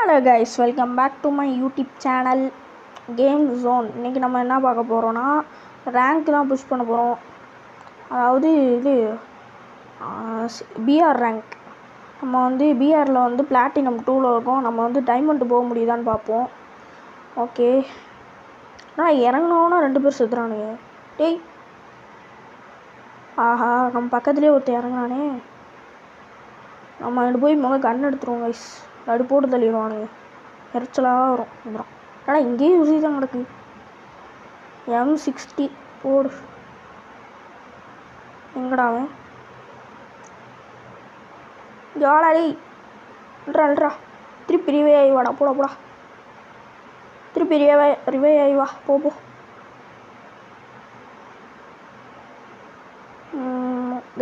Hello guys, welcome back to my YouTube channel Game Zone. இன்றைக்கி நம்ம என்ன பார்க்க போகிறோன்னா ரேங்க் தான் புஷ் பண்ண போகிறோம். அதாவது இது பிஆர் ரேங்க். நம்ம வந்து பிஆரில் வந்து பிளாட்டினம் 2ல் இருக்கோம். நம்ம வந்து டைமண்ட் போக முடியுதான்னு பார்ப்போம். ஓகே, ஆனால் இறங்கினோன்னா 2 பேர் செத்துறானுங்க. டேய், ஆஹா, நம்ம பக்கத்துலேயே ஒருத்தர் இறங்கினானே. நம்ம அங்கிட்டு போய் முதல்ல கன் எடுத்துருவோம் கைஸ். அடி போட்டு தள்ளிடுவானுங்க, எரிச்சலாக வரும். அப்புறம் ஆனால் இங்கேயும் யூசி தான் கிடக்கு. M60 போடு. எங்கடா அவன்? ஜாலாடி அல்றா திருப்பி ரிவே ஆகி வாடா. போடா திருப்பி ரிவே ஆகி வா. போ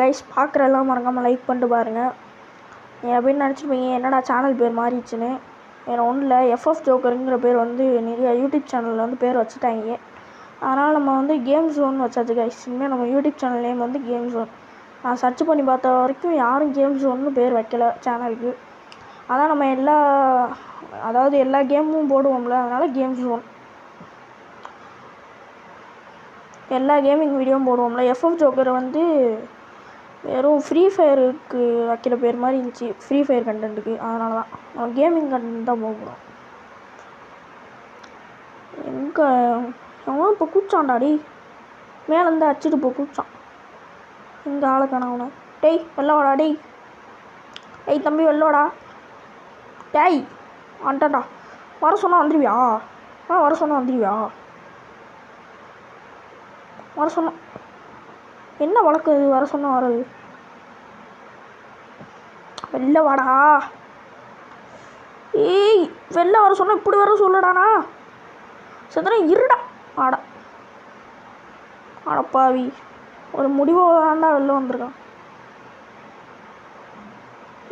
கைஸ், பார்க்குற எல்லாம் மறக்காமல் லைக் பண்ணிட்டு பாருங்கள். அப்படின்னு நினச்சிருப்பீங்க, என்னடா சேனல் பேர் மாறிடுச்சுன்னு. வேறு ஒன்றும் இல்லை, எஃப்எஃப் ஜோக்கருங்கிற பேர் வந்து நிறைய யூடியூப் சேனலில் வந்து பேர் வச்சுட்டாங்க. அதனால் நம்ம வந்து கேம் ஜோன் வச்சாச்சு கைஸ். இனிமேல் நம்ம யூடியூப் சேனல் நேம் வந்து கேம் ஜோன். நான் சர்ச் பண்ணி பார்த்த வரைக்கும் யாரும் கேம் ஜோன்னு பேர் வைக்கல சேனலுக்கு. அதான் நம்ம எல்லா கேமும் போடுவோம்ல, அதனால் கேம் ஜோன். எல்லா கேமிங் வீடியோவும் போடுவோம்ல. எஃப்எஃப் ஜோக்கர் வந்து வெறும் ஃப்ரீ ஃபயருக்கு வைக்கிற பேர் மாதிரி இருந்துச்சு, ஃப்ரீ ஃபயர் கண்டென்ட்டுக்கு. அதனால தான் நம்ம கேமிங் கண்டென்ட் தான் போகிறோம். எங்கே எவனோ இப்போ கூச்சான்டாடி, மேலேருந்து அடிச்சுட்டு இப்போ கூச்சான். எங்கே ஆளுக்கான அவனை? டேய் வெள்ளவாடா. டேய் தம்பி வெள்ளவாடா. டேய் வந்துட்டான்டா. வர சொன்னால் வந்துடுவியா? வர சொன்னால் வந்துடுவியா? வர சொன்ன என்ன வழக்கு இது? வர சொன்னால் வர்றது. வெளில வாடா. ஏய், வெளில வர சொன்னால் இப்படி வர சொல்லடாண்ணா. சத்தனா இருடா. அடப்பாவி, ஒரு முடிவோட தாண்டா வெளில வந்திருக்கான்.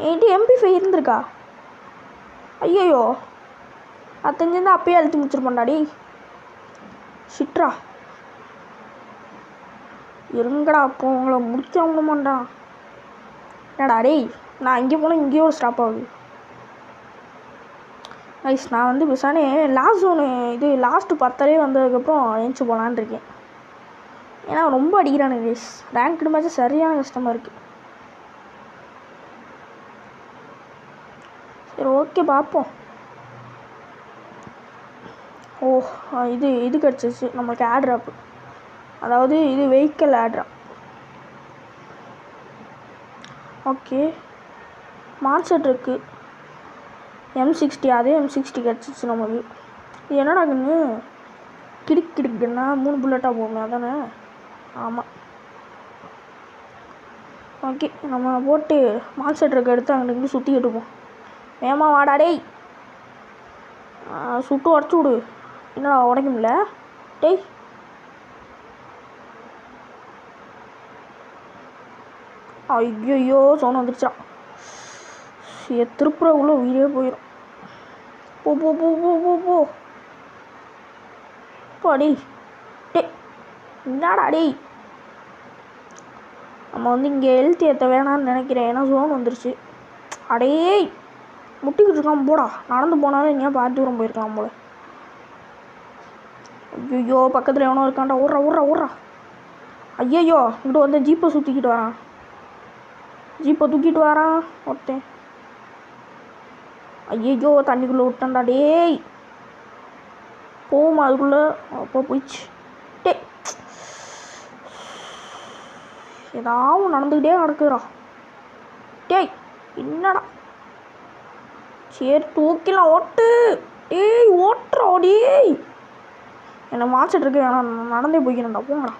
என்கிட்ட MP5 இருந்திருக்கா? ஐயோ, அது தெரிஞ்சிருந்தா அப்பயே அழுத்தி முடிச்சிருப்பான்டாடி. சிட்ரா இருங்கடா, அப்போ உங்களை முடிக்க மாட்டா. என்னடா டேய், நான் இங்கே போனால் இங்கேயோ ஸ்டாப் ஆகுது கைஸ். நான் வந்து விசானே லாஸ்ட் ஜோனு இது லாஸ்ட்டு 10 வந்ததுக்கப்புறம் எழுந்துச்சி போகலான் இருக்கேன். ஏன்னா ரொம்ப அடிக்கிறானுங்க கைஸ். ரேங்க்டு மேட்ச் சரியான கஷ்டமாக இருக்குது. சரி, ஓகே பார்ப்போம். இது கிடச்சிச்சு நம்மளுக்கு ஆட்ராப்பு. அதாவது இது வெஹிக்கிள் ஆட்ராப். ஓகே, மான்செட் இருக்குது. M60, அதே M60 கிடச்சிச்சு நமக்கு. இது என்னடா கண்ணு? கிடுக்குன்னா 3 புல்லட்டாக போகணும் அதானே? ஆமாம். ஓகே, நம்ம போட்டு மான்செட் இருக்க எடுத்து அங்கிட்டு சுற்றிக்கிட்டு போவோம். வேமா வாடா டேய். சுட்டு உடச்சி விடு. என்னடா உடைக்கும்ல? டேய், ஐயோ சவுண்ட் வந்துருச்சா? திருப்புறக்குள்ளே உயிரே போயிடும். போ போடி. டே என்னடா டேய், நம்ம வந்து இங்கே ஹெல்த் ஏற்ற வேணான்னு நினைக்கிறேன். ஏன்னா ஜோன் வந்துருச்சு. அடே முட்டிக்கிட்டு இருக்கான் போடா. நடந்து போனாலும் எங்கேயா பார்த்து தூரம் போயிருக்கலாம் போல. ஐயோ, பக்கத்தில் எவனோ இருக்கான்டா. ஓடுறா. ஐயோ, இங்கிட்ட வந்து ஜீப்பை தூக்கிட்டு வரான் ஒருத்தன். ஐயோ, தண்ணிக்குள்ளே விட்டான்டா. டேய் போமா அதுக்குள்ளே. அப்போ போயிடுச்சு. டே ஏதாவது நடந்துக்கிட்டே நடக்குறா. டேய் என்னடா? சரி தூக்கிலாம் ஓட்டு. டேய் ஓட்டுறா. டேய் என்னை மாச்சிட்ருக்கு. வேணாம், நடந்தே போய்க்கிறேன்டா. போங்கடா.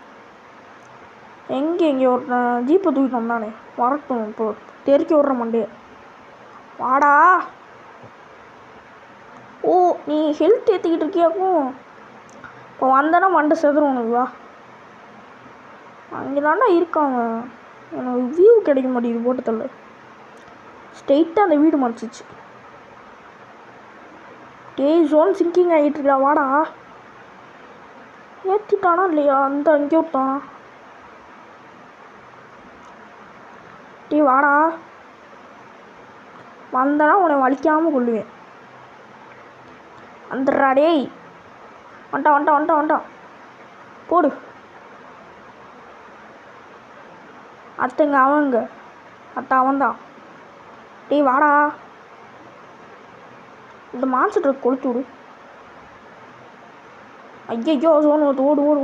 எங்கே ஒரு ஜீப்பை தூக்கிட்டு வந்தானே, வரட்டும். இப்போ தெருக்கி விட்ற மண்டே. வாடா. ஓ, நீ ஹெல்த் ஏற்றிக்கிட்டு இருக்கியாக்கும். இப்போ வந்தனா மண்டை செதுரும் உனக்கு. வா, அங்கே தாண்டா இருக்காங்க. எனக்கு வியூ கிடைக்க மாட்டேங்குது. போட்டு தள்ள ஸ்ட்ரெயிட்டாக அந்த வீடு மறைச்சிச்சு. டேய் ஜோன் சிங்கிங் ஆகிட்டு இருக்கா. வாடா. ஏற்றிட்டானா இல்லையா? அந்த அங்கே விட்டானா? டேய் வாடா. வந்தனா உன்னை வலிக்காமல் கொள்ளுவேன். வந்துடுறா டேய். வந்துட்டான் போடு. அத்தைங்க அவனுங்க அவன்தான். டேய் வாடா, இந்த மான்ஸ்டர் கொளுத்து விடு. ஐயோ சோனு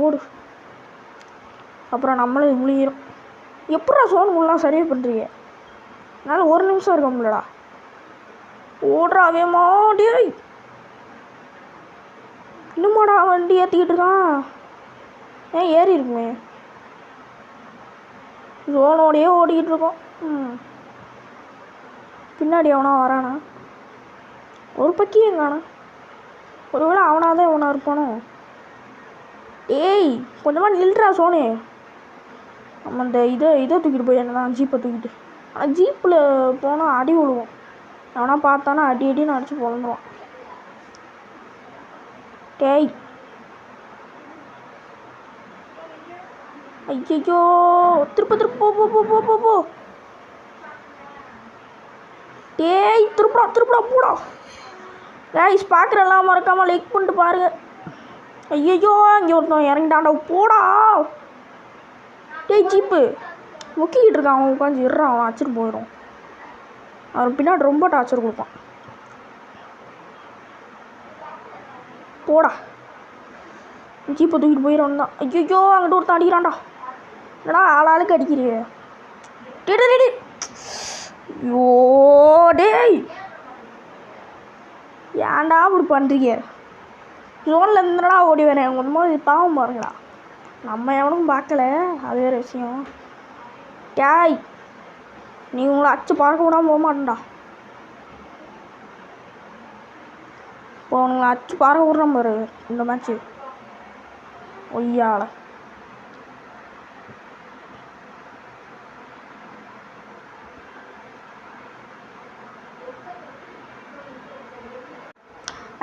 ஓடு. அப்புறம் நம்மளே முழிகிறோம். எப்படா சோனுலாம் சரியாக பண்ணுறீங்க? என்னால் ஒரு நிமிஷம் இருக்க முடியலடா. ஓடுறாவே மாடேய். இன்னுமாடா வண்டி ஏற்றிக்கிட்டு இருக்கான். ஏன் ஏறி இருக்குமே. ஜோனோடையே ஓடிக்கிட்டு இருக்கோம். பின்னாடி அவனா வரானா? ஒரு பக்கியும் காணா. ஒருவேளை அவனாதான் இவனா இருப்பானோ? ஏய் கொஞ்சமாக நில்றா சோனே. நம்ம இந்த இதை தூக்கிட்டு போய் என்னதான் ஜீப்பை தூக்கிட்டு. ஆனால் ஜீப்பில் போனால் அடி விழுவோம். அவனா பார்த்தானா அடின்னு அடிச்சு பொழந்துவான். டேய் ஐயோ திருப்ப போ. டேய் திருப்படா போடா. கைஸ் பார்க்குறெல்லாம் மறக்காமல் லைக் பண்ணிட்டு பாருங்க. ஐயோ இங்கே ஒருத்தன் இறங்கிட்டான்டா போடா. டேய் ஜீப்பு முக்கிக்கிட்டு இருக்கான். அவன் உட்காந்து இருறான். அவன் அடிச்சுட்டு போயிடும். அவன் பின்னாடி ரொம்ப டார்ச்சர் கொடுப்பான். போடா ஜீப்பை தூக்கிட்டு போயிடும் தான். ஐயோ அங்கிட்ட ஒருத்தன் அடிக்கிறான்டா. என்னடா ஆளாளுக்கு அடிக்கிறியே. டேய் ஐயோ டேய் ஏன்டா இப்படி பண்ணுறீங்க? ஜோனில் இருந்தடா ஓடி வரேன். கொஞ்சமாக பாவம் பாருங்களா. நம்ம எவனும் பார்க்கல, அது வேறு விஷயம். டேய் நீ உங்களை அச்சு பார்க்க விடாமல் போக மாட்டேன்டா. இப்போ உங்களை அச்சு பார்க்க விட்றான் பாரு இந்த மேட்ச்சு ஒய்யால.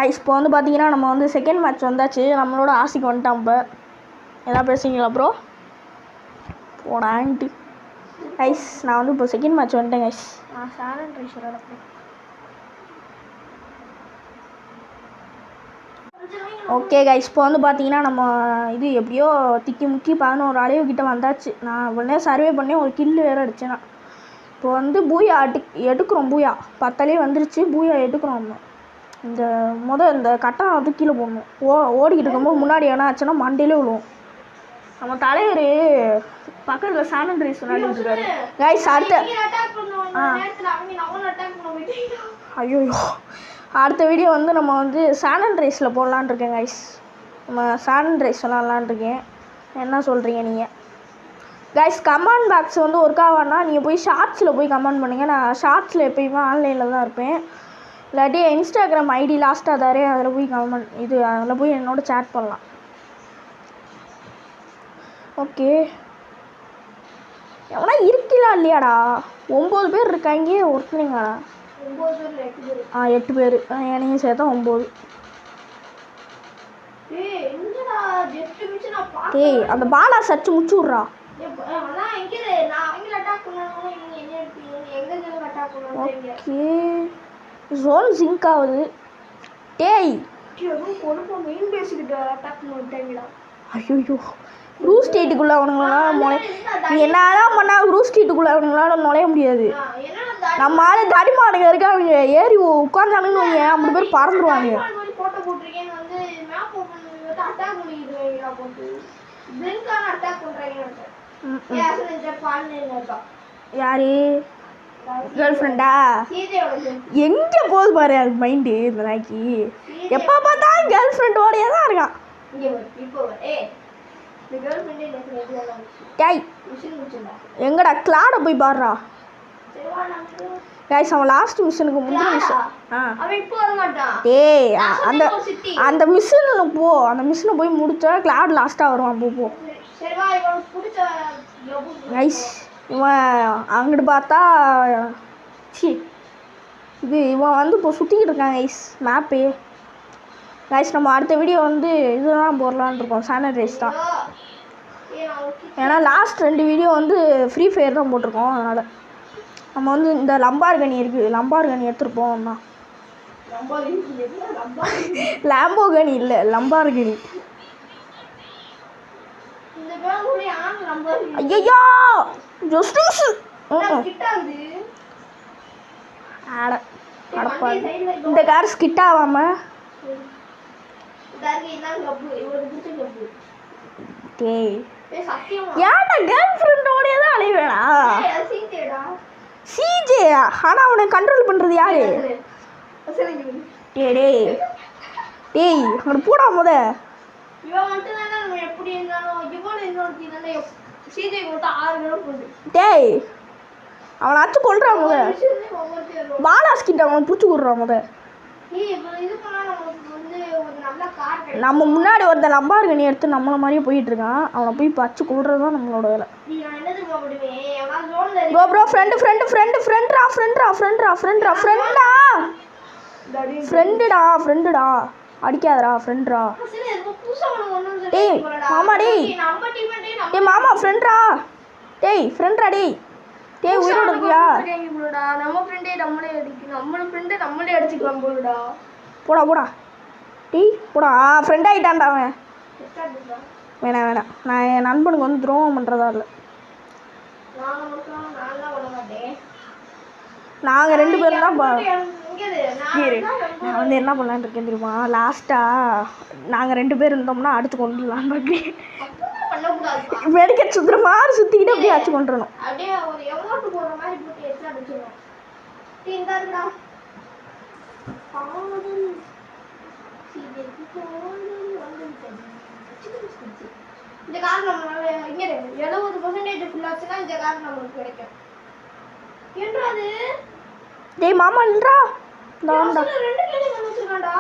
ஐஸ் இப்போ வந்து பார்த்தீங்கன்னா நம்ம வந்து செகண்ட் மேட்ச் வந்தாச்சு. நம்மளோட ஆசைக்கு வந்துட்டான். இப்போ எல்லாம் பேசுறீங்களா ப்ரோ? போடான்ட்டு ஐஸ் நான் வந்து இப்போ செகண்ட் மேட்ச் வந்துட்டேன் ஐஸ். நான் சாலண்ட் ரைஸர் நடப்பேன். ஓகே கைஸ் இப்போ வந்து பார்த்தீங்கன்னா நம்ம இது எப்படியோ திக்கி முக்கி 11 அளவு கிட்ட வந்தாச்சு. நான் உடனே சர்வே பண்ணி ஒரு கில்லு வேறு அடிச்சேன்னா. இப்போ வந்து பூயா எடுக்கிறோம். பூயா 10 வந்துருச்சு. பூயா எடுக்கிறோம். இந்த இந்த கட்டம் வந்து கீழே போடணும். ஓடிக்கிட்டு இருக்கும்போது முன்னாடி என்ன ஆச்சுன்னா மண்டையிலே விழுவோம். நம்ம தலைவர் பக்கத்தில் சாலண்ட் ரைஸ் விளையாடிட்டு இருக்காரு கைஸ். ஐயோ அடுத்த வீடியோ வந்து நம்ம வந்து சாலண்ட் ரைஸில் போடலான் இருக்கேன் கைஸ். நம்ம சாலண்ட் ரைஸ் விளாட்லான் இருக்கேன். என்ன சொல்கிறீங்க நீங்கள் கைஸ்? கமெண்ட் பாக்ஸ் வந்து ஒர்க் ஆகானா நீங்கள் போய் ஷார்ட்ஸில் போய் கமெண்ட் பண்ணுங்கள். நான் ஷார்ட்ஸில் எப்போயுமே ஆன்லைனில் தான் இருப்பேன். இல்லாட்டி இன்ஸ்டாகிராம் ஐடி லாஸ்ட்டாக தாரே, அதில் போய் அதில் போய் என்னோட சேட் பண்ணலாம். ஓகே எவனா இருக்கீங்களா இல்லையாடா? 9 பேர் இருக்காங்க. ஒருத்தனீங்களா? 8 பேர். என்னையும் சேர்த்தா 9. ஏய் அந்த பாலா சர்ச்சு முடிச்சு விட்றா. ஓகே ஜோன் சிங்க் ஆகுது. டேய் ஐயோ ப்ளூ ஸ்டேட்டுக்குள்ளே அவனுங்களால நீ என்னதான் பண்ணால் ப்ளூ ஸ்டேட்டுக்குள்ளே அவனுங்களால நுழைய முடியாது. நம்ம ஆளு தடிமானுங்க இருக்காங்க. ஏறி உட்காந்தானுங்க ஏன் 50 பேர் பறந்துருவாங்க. யாரு கேர்ள் ஃப்ரெண்டா? எங்கே போகுது பாரு அது மைண்டு. இந்த நாய்க்கு எப்போ பார்த்தாலும் கேர்ள் ஃப்ரெண்டோடையே தான் இருக்கான். எங்கடா கிளாட போய் பாடுறா கைஸ். அவன் லாஸ்ட் மிஷனுக்கு முந்தின மிஷன். ஏய் அந்த மிஷினில் போ. அந்த மிஷினை போய் முடிச்சா கிளாட் லாஸ்ட்டாக வருவான். போ கைஸ். இவன் அங்கிட்டு பார்த்தா இவன் வந்து இப்போ சுற்றிக்கிட்டு இருக்கான் கைஸ் மேப்பு. கைஸ் நம்ம அடுத்த வீடியோ வந்து இதுதான் போடலான்னு இருக்கோம். சாலண்ட் ரைஸ் தான். ஏன்னா லாஸ்ட் 2 வீடியோ வந்து ஃப்ரீ ஃபயர் தான் போட்டிருக்கோம். அதனால் நம்ம வந்து இந்த லம்பார்கனி இருக்குது. லம்பார்கனி எடுத்துருப்போம் தான். லாம்போகனி இல்லை, லம்பார்கினி. ஐயோ ஜஸ்ட் மிஸ். இந்த கார் ஸ்கிட் ஆகாம ஏன்டா கேர்ள் ஃப்ரெண்டோடய தான் அழைவேடா. சிஜேயா? ஆனால் அவனை கண்ட்ரோல் பண்ணுறது யாரு? டேய் டேய் டேய் அவனை போடா முத. டேய் அவனை அச்சு கொள்றான் முத. பாலாஸ்கிட்ட அவனை பிடிச்சி கொடுறான் முத. நம்ம முன்னாடி ஒருத்த லம்பார்கினி எடுத்து நம்மள மாதிரியே போயிட்டு இருக்கான். அவனை போய் பச்சு கொள்றது தான் நம்மளோட வேலை. ப்ரோ ஃப்ரெண்டு ஃப்ரெண்டு ஃப்ரெண்டு ஃப்ரெண்ட்ரா ஃப்ரெண்ட்ரா ஃப்ரெண்ட்ரா ஃப்ரெண்ட்ரா ஃப்ரெண்டா ஃப்ரெண்டுடா ஃப்ரெண்டுடா அடிக்காதடா ஃப்ரெண்ட்ரா. டேய் மாமா டேய் டேய் மாமா ஃப்ரெண்ட்ரா டேய் ஃப்ரெண்ட்ரா டேய் டேய் உயிரோட இருக்கியா? நம்ம ஃப்ரெண்டே நம்மளே அடிச்சுக்கலாம் போலடா. போடா போடா டேய் போடா. ஃப்ரெண்ட் ஆகிட்டான்டா அவன். வேணாம் வேணாம், நான் என் நண்பனுக்கு வந்து துரோகம் பண்ணுறதா இல்லை. நாங்கள் 2 பேரும் தான் நான் வந்து என்ன பண்ணலான்னு இருக்கேன் தெரியுமா? லாஸ்ட்டாக நாங்கள் 2 பேர் இருந்தோம்னா அடிச்சு கொண்டுலான்னு இருக்கேன். மெடிக்கல் சுற்றுற மாதிரி சுற்றிக்கிட்டு அப்படியே அடிச்சு கொண்டுறணும். இந்த கார் நம்ம இங்கே 70% ஃபுல்லாச்சுன்னா இந்த கார் நமக்கு கிடைக்கும். என்னது டேய் மாமா இல்லடா. நான் 2 கிலோ வந்து வச்சிருக்கான்டா.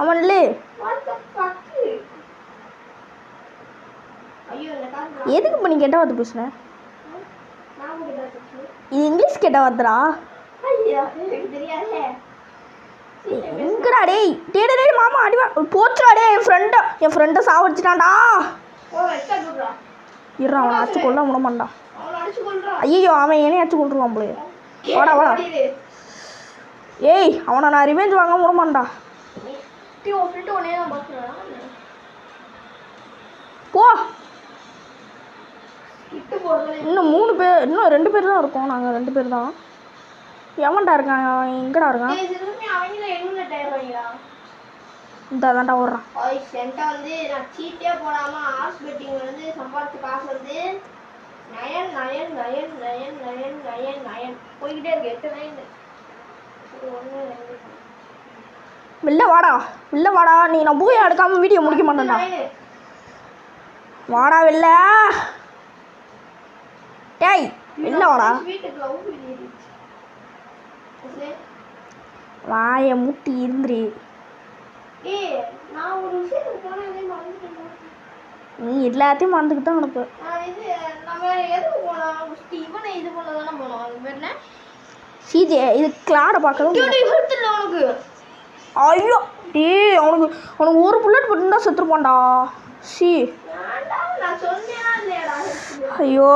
அவன் இல்ல வாட் தி ஃபக். ஐயோ இந்த கார் எதுக்கு பண்ணி கேட்டா வந்து பேசுற? நான் கேட்டா பேசுற. இது இங்கிலீஷ் கேட்டா வரடா. ஐயா எனக்கு தெரியாதே. எங்கடா டேய் டேய் டேய் மாமா அடி போச்சுடா டேய். என் ஃப்ரெண்டை சாவடிச்சிட்டான்டா. இருடா அவனை அடிச்சு கொள்ள விடமாட்டா. ஐயோ அவன் என்னைய அடிச்சு கொண்டுருவான் போல. வாடா வாடா. ஏய் அவனை நான் ரிவெஞ்ச் வாங்க விடமாட்டா. போ. இன்னும் 3 பேர், இன்னும் 2 பேர் தான் இருக்கோம். நாங்கள் 2 பேர் தான். எவன்டா இருக்கான்? அவன் எங்கடா இருக்கான்? இந்த தாண்டா ஓடுறான். வந்து நான் சீட்டே போடாமல் ஆர்ஸ் பெட்டிங் வந்து சம்பாதிச்ச காசு வந்து 9 போய்கிட்டே இருக்கு. 8 9 வெளில வாடா வெளில வாடா. நீ நான் பூயா எடுக்காமல் வீடியோ முடிக்க மாட்டேன்டா. வாடா வெளில. டேய் வெளில வாடா. வாயை முட்டி இருந்துரு. நீ எல்லாத்தையும் மறந்துக்கிட்டு தான் உனக்கு. சிஜே இது கிளாடை பார்க்கலாம். ஐயோ டேய் அவனுக்கு ஒரு புல்லட் போட்டுருந்தா செத்துருப்பான்டா. சி ஐயோ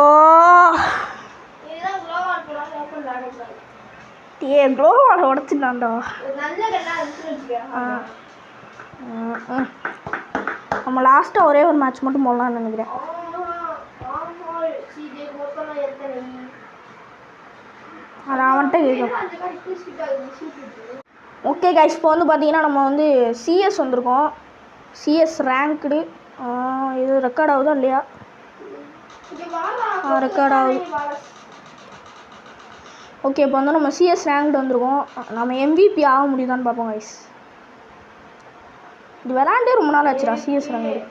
டே க்ளோவால் உடச்சிட்டான்டா. நம்ம லாஸ்ட்டாக ஒரே ஒரு மேட்ச் மட்டும் போடலான்னு நினைக்கிறேன். அது அவன்கிட்ட கேட்கும். ஓகே கைஸ், இப்போ வந்து பார்த்தீங்கன்னா நம்ம வந்து சிஎஸ் வந்திருக்கோம். CS ranked. இது ரெக்கார்ட் ஆகுதா இல்லையா? ரெக்கார்ட் ஆகுது. ஓகே, இப்போ வந்து நம்ம சிஎஸ் ரேங்க்டு வந்திருக்கோம். நம்ம MVP ஆக முடியுதான்னு பார்ப்போம் கைஸ். இது விளாண்டே ரொம்ப நாள் ஆச்சுடா சிஎஸ் ரேங்க்டு.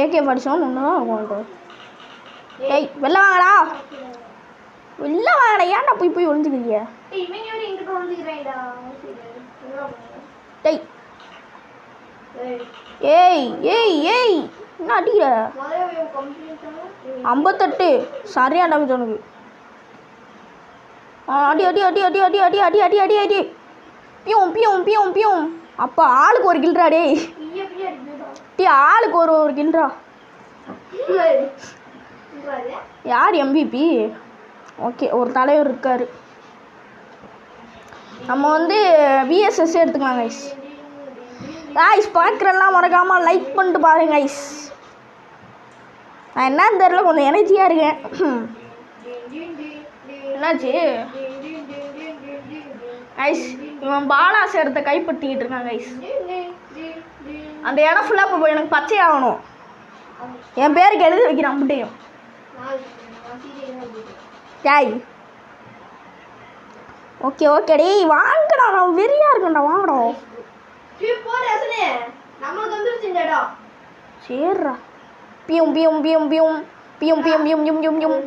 AK-47 ஒன்று தான் இருக்கும். ஏய் வெளில வாங்கடா, வெளில வாங்கடா. ஏன்டா போய் ஒழிஞ்சுக்கிறீங்க? டேய் ஏய் ஏய் ஏய் என்ன அடிக்கிற? 58 சரியா டேமேஜ் உனக்கு. அடி அடி அடி அடி அடி அடி அடி அடி அடி அடி பியும் பியும் பியும் பியும். அப்போ ஆளுக்கு ஒரு கில்ரா. டேய் ஆளுக்கு ஒரு கில்ரா. யார் MVP? ஓகே, ஒரு தலைவர் இருக்கார். நம்ம வந்து விஎஸ்எஸ் எடுத்துக்கலாம் கைஸ். கைஸ் பார்க்குறெல்லாம் மறக்காமல் லைக் பண்ணிட்டு பாருங்க கைஸ். நான் என்னன்னு தெரில, கொஞ்சம் எனர்ஜியாக இருக்கேன். என்னாச்சு கைஸ்? இவன் பாலாஸ் இடத்த கைப்பற்றிக்கிட்டு இருக்கான் கைஸ். அந்த இடம் ஃபுல்லாக இப்போ எனக்கு பச்சையாகணும். என் பேருக்கு எழுதி வைக்கிறேன் முட்டையும். டேய் ஓகே ஓகேடி, வாங்கடா, நான் வெறியா இருக்கேன்டா, வாங்கடா. சரிடா. பியும் பியும் பியும் பியும் பியும் பியும் பியும் பியும் பியும் பியும்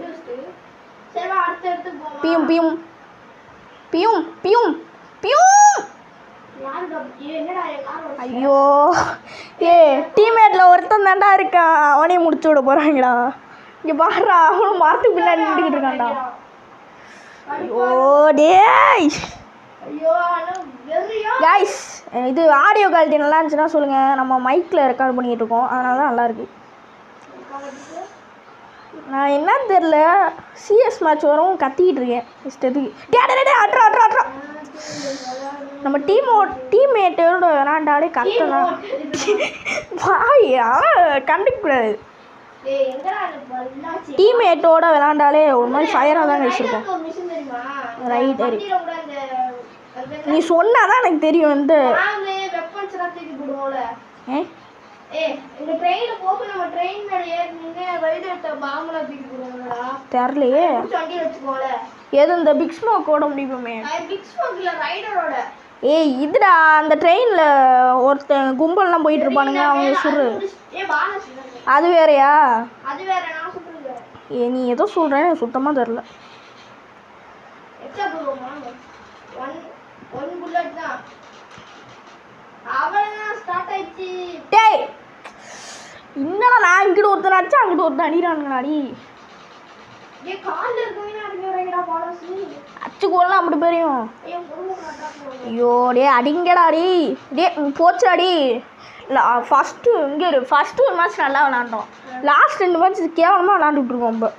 பியும் பியும் பியும் பியும் பியும். ஐயோ ஏ, டீம்மேட்டில் ஒருத்தன் தாண்டா இருக்கான், அவனையும் முடிச்சு விட போகிறாங்கடா. இங்கே பாடுறா, அவனும் மரத்துக்கு பின்னாடி நின்றுக்கிட்டு இருக்கான்டா. ஐயோ டேய் கைஸ், இது ஆடியோ குவாலிட்டி நல்லா இருந்துச்சுன்னா சொல்லுங்கள். நம்ம மைக்கில் ரெக்கார்ட் பண்ணிகிட்டு இருக்கோம், அதனால தான் நல்லாயிருக்கு. நான் என்னன்னு தெரில, சிஎஸ் மேட்ச் வரும் கத்திக்கிட்டு இருக்கேன் இஷ்டத்துக்கு. டே அட்ரா அட்ரா அட்ரா. நம்ம டீம்மேட்டோட விளாண்டாலே கத்தலாம். வாயா கண்டுக்கூடாது. டீம்மேட்டோட விளாண்டாலே ஒரு மாதிரி ஃபயராக தான் வச்சுருக்கோம். ரைட் சரி, நீ சொன்னாதான் எனக்கு தெரியும். இந்த தெரியலையே எது இந்த பிக் ஸ்மோக் ஓட முடியுமே. ஏய் இதுடா, அந்த ட்ரெயினில் ஒருத்தன் கும்பல்லாம் போயிட்டு இருப்பானுங்க, அவங்க சுடு. அது வேறையா? ஏ நீ ஏதோ சொல்கிறேன்னு எனக்கு சுத்தமாக தெரில. டேய் என்னடா, நான் இங்கிட்ட ஒருத்தர் அடிச்சா அங்கிட்ட ஒருத்தர் அடிக்கிறானுங்களாடி. அச்சு கோலாம் அப்படி பெரியும். ஐயோ டே அடிங்கடாடி. டே போச்சாடி. இல்லை ஃபஸ்ட்டு இங்கே ஃபஸ்ட்டு ஒரு மேட்ச் நல்லா விளாண்டோம், லாஸ்ட் 2 மேட்ச் கேவலமாக விளாண்டுட்ருக்கோம். இப்போ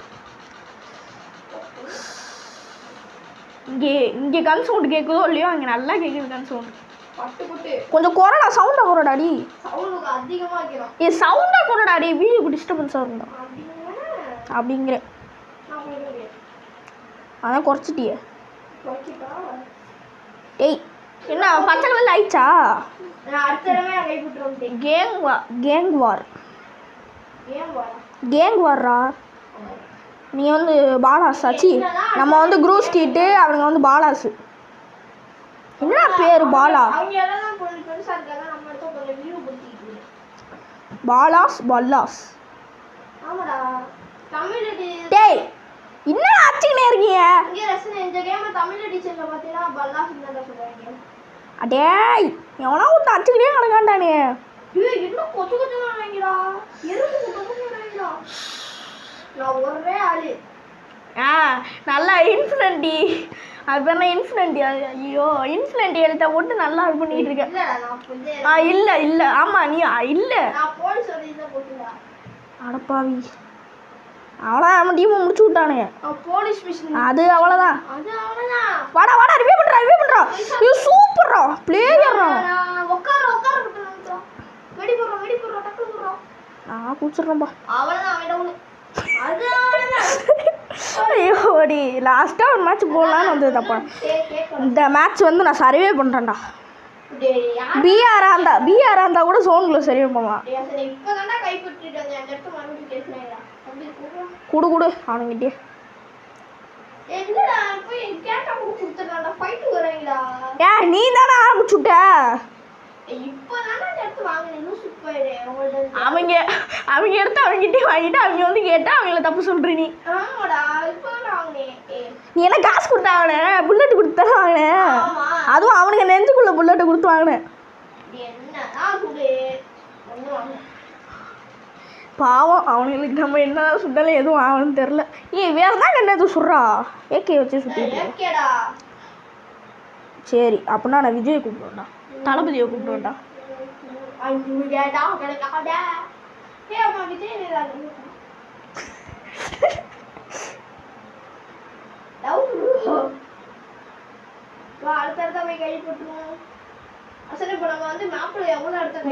இங்கே கன் சவுண்டு கேட்குதோ இல்லையோ, அங்கே நல்லா கேட்குது கன் சவுண்டு. கொஞ்சம் குறடா, சவுண்டாக குறடாடி. ஏ சவுண்டாக குறடாடி, வீடியோக்கு டிஸ்டர்பன்ஸாக இருந்தா அப்படிங்கிற. அதான் குறைச்சிட்டியே. ஏய் என்ன பச்சை கலரில் ஆயிடுச்சா? கேங் வார்ரா. நீ வந்து பாலாஸ் ஆச்சு, நம்ம வந்து குரூப் ஸ்ட்ரீட்டு, அவனுங்க வந்து பாலாஸு. என்ன பேர் பாலா? பாலாஸ் பல்லாஸ். டேய் என்ன ஆச்சுக்கினே இருக்கீங்க? அடேய் எவனா ஒருத்தன் அச்சுக்கிட்டே கிடக்காண்டானே. நல்லா இன்ஃப்ளண்டி, அது பேர் இன்ஃப்ளண்டி. ஐயோ இன்ஃப்ளண்டி எழுத்த போட்டு நல்லா இது பண்ணிட்டு இருக்க. இல்லை இல்லை ஆமாம் நீ இல்லை. அடப்பாவி, அவ்வளோதான், நம்ம டீமை முடிச்சு விட்டானுங்க. அது அவ்வளோதான். வாடா வாடா, ரிவ்யூ பண்ணுறா. இது சூப்பர்ரா, பிளேயர்ரா. குடிச்சிடுறோம்பா. ஐயோடி லாஸ்ட்டாக ஒரு மேட்ச் போடலான்னு வந்தது தப்பா. இந்த மேட்ச் வந்து நான் சர்வே பண்ணுறேன்டா. பிஆராக இருந்தால் கூட சோனில் சர்வே பண்ணலாம். குடு அவனுங்கிட்டே. நீ தானே ஆரம்பிச்சுட்ட. அவங்க எடுத்து அவங்ககிட்டே வாங்கிட்டு அவங்க வந்து கேட்டா அவங்கள தப்பு சொல்ற. நீ என்ன காசு கொடுத்தா அவனே? புல்லட் கொடுத்தா அவனே? அதுவும் அவனுக்கு நெஞ்சுக்குள்ள புல்லட்டை கொடுத்து வாங்கினேன். பாவம் அவனுங்களுக்கு நம்ம என்ன சுட்டாலும் எதுவும் ஆகணும்னு தெரில. வேற தான் என்ன எதுவும் சுடுறா, ஏகே வச்சு சுட்டிட்டு. சரி அப்படின்னா நான் விஜயை கூப்பிடுவேன்டா, தளபதியை கூப்பிடுவேன்டா.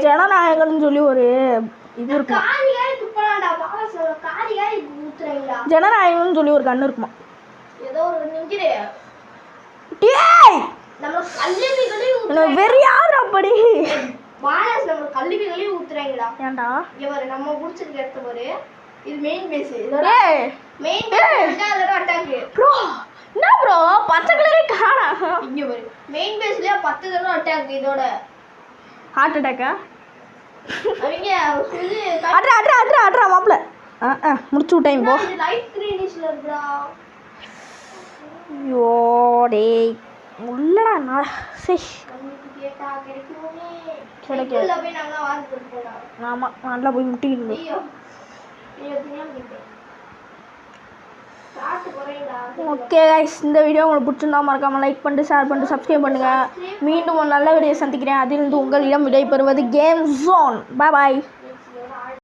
ஜனநாயகம்னு சொல்லி ஒரு இது இருக்கு. ஜனநாயகம்னு சொல்லி ஒரு கண்ணு இருக்குமா? ஏதோ ஒரு நிமிஷே. டேய் நம்ம கல்விகளையும் வெறியாதுடா படி. வாயாஸ் நம்ம கல்விகளையும் ஊத்துறாங்கடா. ஏன்டா? இவர நம்ம புடிச்சிருக்க இடத்து பாரு. இது மெயின் பேஸ். ஏய் மெயின் பேஸ் அதோட அட்டாக். ப்ரோ என்ன ப்ரோ பச்சை கலரே காணா. இங்க பாரு. மெயின் பேஸ்ல 10 தடவை அட்டாக் இதோட. ஹார்ட் அட்டாக்கா? அவங்க இது அட்ரா மாப்ள. முடிச்சு விட்டேன் போ. இது லைட் கிரீனிஷ்ல இருக்குடா. ஐயோ டேய் உள்ளடா நான் சேஷ் நமக்கு கேட்டா கிடைக்குமே. கிடைக்கல. இல்ல போய் நாங்க வாங்கிட்டு போறோம். ஆமா நல்லா போய் முட்டிக்கிட்டு. ஐயோ. தெரியாம கிட்டே. காட்டு போறேன்டா. ஓகே गाइस இந்த வீடியோ உங்களுக்கு பிடிச்சிருந்தா மறக்காம லைக் பண்ணிட்டு ஷேர் பண்ணிட்டு சப்ஸ்கிரைப் பண்ணுங்க. மீண்டும் ஒரு நல்ல வீடியோ சந்திக்கிறேன். அதிலிருந்து உங்களிடம் விடைபெறுவது கேம் ஜோன். By by.